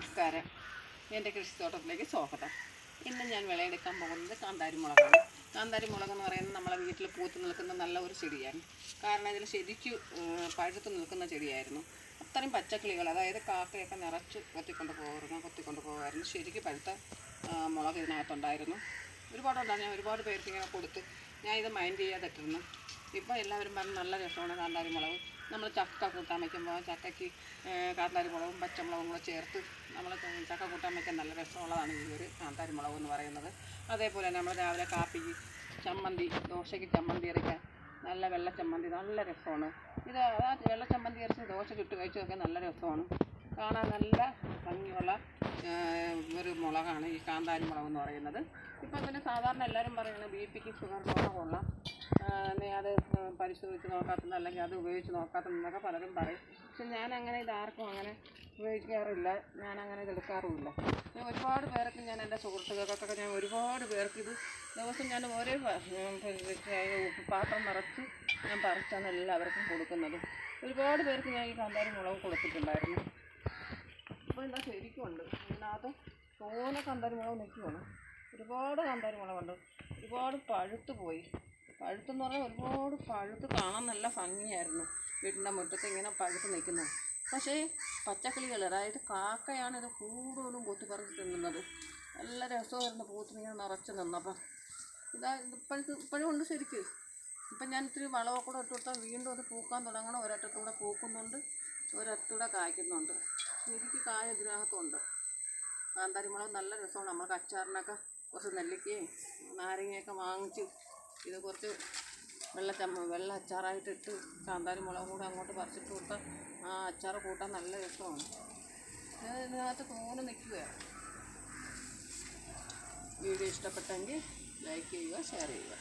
നമസ്കാരം. എൻ്റെ കൃഷിത്തോട്ടത്തിലേക്ക് സ്വാഗതം. ഇന്ന് ഞാൻ വിളയെടുക്കാൻ പോകുന്നത് കാന്താരി മുളകാണ്. കാന്താരി മുളകെന്ന് പറയുന്നത് നമ്മളെ വീട്ടിൽ പൂത്ത് നിൽക്കുന്ന നല്ല ഒരു ചെടിയാണ്. കാരണം ഇതിൽ ശരിക്കും പഴുത്ത് നിൽക്കുന്ന ചെടിയായിരുന്നു. അത്രയും പച്ചക്കിളികൾ, അതായത് കാക്കയൊക്കെ നിറച്ച് കൊത്തിക്കൊണ്ട് പോകുമായിരുന്നു. ശരിക്കും പഴുത്ത മുളക് ഇതിനകത്തുണ്ടായിരുന്നു. ഒരുപാടുണ്ടായിരുന്നു. ഞാൻ ഒരുപാട് പേർക്ക് ഇങ്ങനെ കൊടുത്ത് ഞാൻ ഇത് മൈൻഡ് ചെയ്യാതിട്ടിരുന്നു. ഇപ്പോൾ എല്ലാവരും പറഞ്ഞ് നല്ല രസമാണ് കാന്താരി മുളക്. നമ്മൾ ചക്ക കൂട്ടാൻ വയ്ക്കുമ്പോൾ ചക്കയ്ക്ക് കാന്താരി മുളകും പച്ചമുളകും കൂടെ ചേർത്ത് നമ്മൾ ചക്ക കൂട്ടാൻ വയ്ക്കാൻ നല്ല രസമുള്ളതാണ് ഈ ഒരു കാന്താരി മുളക് എന്ന് പറയുന്നത്. അതേപോലെ നമ്മൾ രാവിലെ കാപ്പിക്ക് ചമ്മന്തി, ദോശയ്ക്ക് ചമ്മന്തി അരയ്ക്കാൻ നല്ല വെള്ള ചമ്മന്തി നല്ല രസമാണ്. ഇത് ആ വെള്ള ചമ്മന്തി അരച്ച് ദോശയ്ക്ക് ഇട്ട് കഴിച്ചതൊക്കെ നല്ല രസമാണ്. കാണാൻ നല്ല ഭംഗിയുള്ള ഒരു മുളകാണ് ഈ കാന്താരി മുളക് എന്ന് പറയുന്നത്. ഇപ്പം തന്നെ സാധാരണ എല്ലാവരും പറയുന്നത് BP-ക്ക് ഷുഗറിനൊക്കെ കൊള്ളാം, നീ അത് പരിശോധിച്ച് നോക്കാത്തത് അല്ലെങ്കിൽ അത് ഉപയോഗിച്ച് നോക്കാത്തതെന്നൊക്കെ പലരും പറയും. പക്ഷെ ഞാനങ്ങനെ ഇതാർക്കും അങ്ങനെ ഉപയോഗിക്കാറില്ല, ഞാനങ്ങനെ ഇതെടുക്കാറുമില്ല. ഞാൻ ഒരുപാട് പേർക്ക്, ഞാൻ എൻ്റെ സുഹൃത്തുക്കൾക്കൊക്കെ ഞാൻ ഒരുപാട് പേർക്ക് ഇത് ദിവസം ഞാൻ ഓരോ പാത്രം നിറച്ച് ഞാൻ പറിച്ചാണ് എല്ലാവർക്കും കൊടുക്കുന്നത്. ഒരുപാട് പേർക്ക് ഞാൻ ഈ കാന്താരി മുളക് കൊടുത്തിട്ടുണ്ടായിരുന്നു. അപ്പോൾ എന്താ ശരിക്കുമുണ്ട് ഇതിനകത്ത് തോനെ കാന്താരി മുളക് നിൽക്കുകയാണ്. ഒരുപാട് കാന്താരി മുളകുണ്ട്. ഒരുപാട് പഴുത്ത് പോയി. പഴുത്തെന്ന് പറഞ്ഞാൽ ഒരുപാട് പഴുത്ത് കാണാൻ നല്ല ഭംഗിയായിരുന്നു. വീടിൻ്റെ മുറ്റത്ത് ഇങ്ങനെ പഴുത്ത് നിൽക്കുന്നത്. പക്ഷേ പച്ചക്കിളികൾ, അതായത് കാക്കയാണ് ഇത് കൂടുതലും കൊത്തിപ്പറിച്ച് തിന്നുന്നത്. നല്ല രസമായിരുന്നു പൂത്തിനിങ്ങനെ നിറച്ച് നിന്നപ്പം. ഇപ്പോഴും ഉണ്ട് ശരിക്ക്. ഇപ്പം ഞാൻ ഇത്തിരി വളമൊക്കെ കൂടെ ഇട്ട് കൊടുത്താൽ വീണ്ടും അത് പൂക്കാൻ തുടങ്ങണം. ഒരറ്റത്തൂടെ പൂക്കുന്നുണ്ട്, ഒരറ്റത്തൂടെ കായ്ക്കുന്നുണ്ട്. ശരിക്ക് കായ ഇതിനകത്തുണ്ട്. കാന്താരി മുളക് നല്ല രസമാണ്. നമ്മൾക്ക് അച്ചാറിനൊക്കെ കുറച്ച് നെല്ലിക്കയും നാരങ്ങയൊക്കെ വാങ്ങിച്ച് ഇത് കുറച്ച് വെള്ള അച്ചാറായിട്ടിട്ട് കാന്താരി മുളക് കൂടെ അങ്ങോട്ട് പറിച്ചിട്ട് കൊടുത്താൽ ആ അച്ചാർ കൂട്ടാൻ നല്ല രസമാണ്. ഇതിനകത്ത് തോനെ നിൽക്കുകയാണ്. വീഡിയോ ഇഷ്ടപ്പെട്ടെങ്കിൽ ലൈക്ക് ചെയ്യുക, ഷെയർ ചെയ്യുക.